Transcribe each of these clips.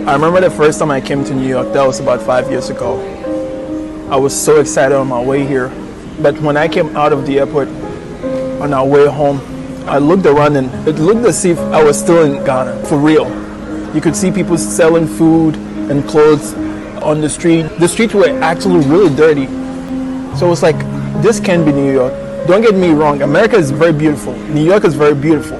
I remember the first time I came to New York, that was about 5 years ago. I was so excited on my way here. But when I came out of the airport on our way home, I looked around and it looked as if I was still in Ghana, for real. You could see people selling food and clothes on the street. The streets were actually really dirty. So it was like, this can be New York. Don't get me wrong, America is very beautiful. New York is very beautiful.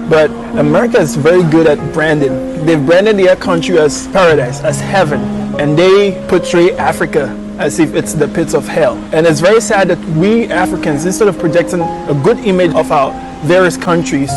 But America is very good at branding. They've branded their country as paradise, as heaven. And they portray Africa as if it's the pits of hell. And it's very sad that we Africans, instead of projecting a good image of our various countries,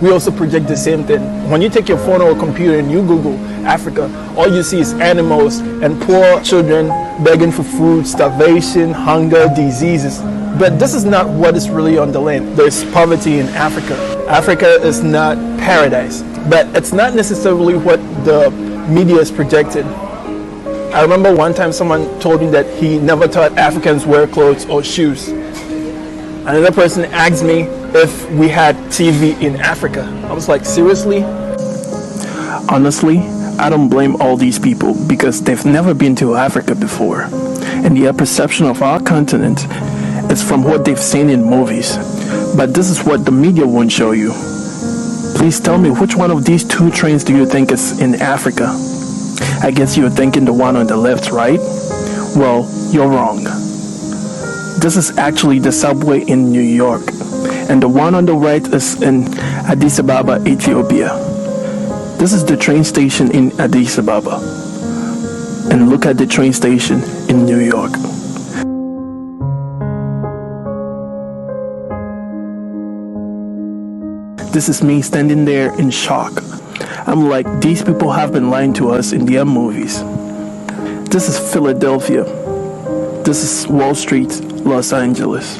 we also project the same thing. When you take your phone or computer and you Google Africa, all you see is animals and poor children begging for food, starvation, hunger, diseases. But this is not what is really on the land. There's poverty in Africa. Africa is not paradise, but it's not necessarily what the media is projected. I remember one time someone told me that he never thought Africans wear clothes or shoes. Another person asked me if we had TV in Africa. I was like, seriously? Honestly, I don't blame all these people because they've never been to Africa before. And their perception of our continent is from what they've seen in movies. But this is what the media won't show you. Please tell me, which one of these two trains do you think is in Africa? I guess you're thinking the one on the left, right? Well, you're wrong. This is actually the subway in New York, and the one on the right is in Addis Ababa, Ethiopia. This is the train station in Addis Ababa. And look at the train station in New York. This is me standing there in shock. I'm like, these people have been lying to us in their movies. This is Philadelphia. This is Wall Street, Los Angeles.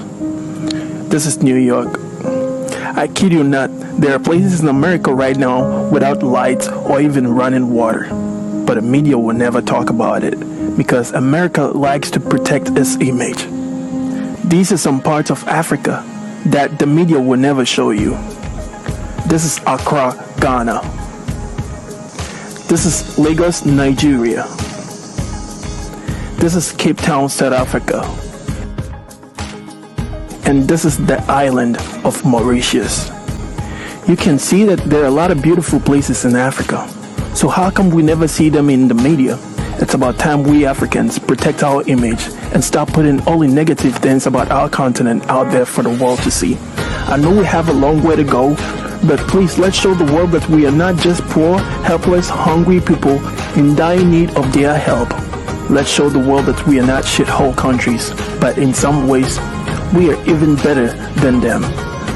This is New York. I kid you not, there are places in America right now without lights or even running water. But the media will never talk about it because America likes to protect its image. These are some parts of Africa that the media will never show you. This is Accra, Ghana. This is Lagos, Nigeria. This is Cape Town, South Africa. And this is the island of Mauritius. You can see that there are a lot of beautiful places in Africa. So how come we never see them in the media? It's about time we Africans protect our image and stop putting only negative things about our continent out there for the world to see. I know we have a long way to go, but please, let's show the world that we are not just poor, helpless, hungry people in dire need of their help. Let's show the world that we are not shithole countries, but in some ways, we are even better than them.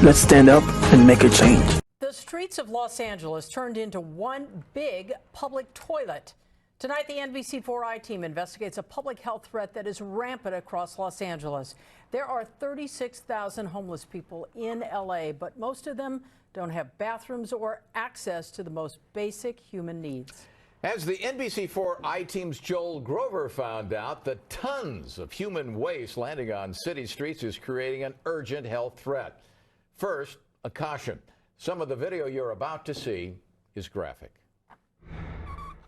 Let's stand up and make a change. The streets of Los Angeles turned into one big public toilet. Tonight, the NBC4i team investigates a public health threat that is rampant across Los Angeles. There are 36,000 homeless people in LA, but most of them don't have bathrooms or access to the most basic human needs. As the NBC4i team's Joel Grover found out, the tons of human waste landing on city streets is creating an urgent health threat. First, a caution. Some of the video you're about to see is graphic.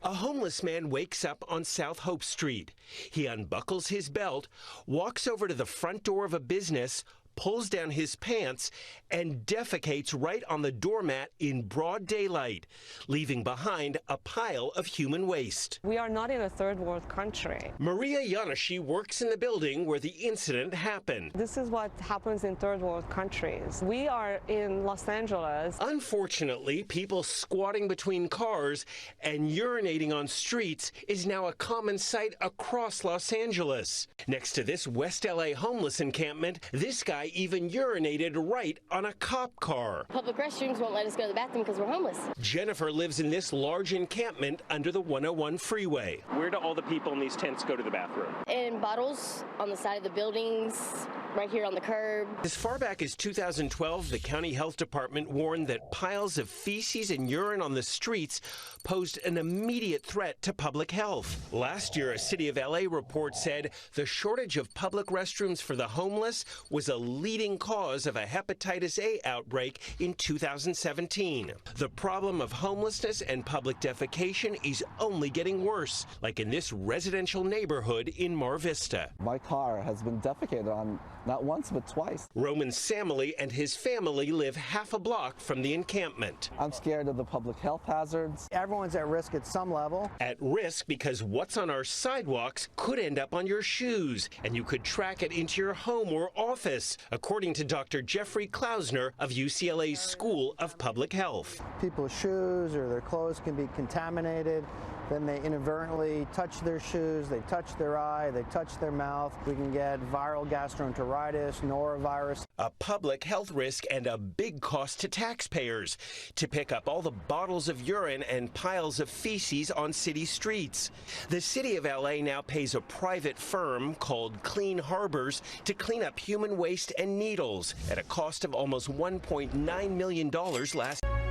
A homeless man wakes up on South Hope Street. He unbuckles his belt, walks over to the front door of a business, pulls down his pants, and defecates right on the doormat in broad daylight, leaving behind a pile of human waste. We are not in a third world country. Maria Yanashi works in the building where the incident happened. This is what happens in third world countries. We are in Los Angeles. Unfortunately, people squatting between cars and urinating on streets is now a common sight across Los Angeles. Next to this West LA homeless encampment, this guy even urinated right on a cop car. Public restrooms won't let us go to the bathroom because we're homeless. Jennifer lives in this large encampment under the 101 freeway. Where do all the people in these tents go to the bathroom? In bottles on the side of the buildings, right here on the curb. As far back as 2012, the county health department warned that piles of feces and urine on the streets posed an immediate threat to public health. Last year, a City of LA report said the shortage of public restrooms for the homeless was a leading cause of a hepatitis A outbreak in 2017. The problem of homelessness and public defecation is only getting worse, like in this residential neighborhood in Mar Vista. My car has been defecated on not once but twice. Roman Samily and his family live half a block from the encampment. I'm scared of the public health hazards. Everyone's at risk at some level. At risk because what's on our sidewalks could end up on your shoes, and you could track it into your home or office, according to Dr. Jeffrey Klausner of UCLA's School of Public Health. People's shoes or their clothes can be contaminated. Then they inadvertently touch their shoes, they touch their eye, they touch their mouth. We can get viral gastroenteritis, norovirus. A public health risk and a big cost to taxpayers to pick up all the bottles of urine and piles of feces on city streets. The city of LA now pays a private firm called Clean Harbors to clean up human waste and needles at a cost of almost $1.9 million last year.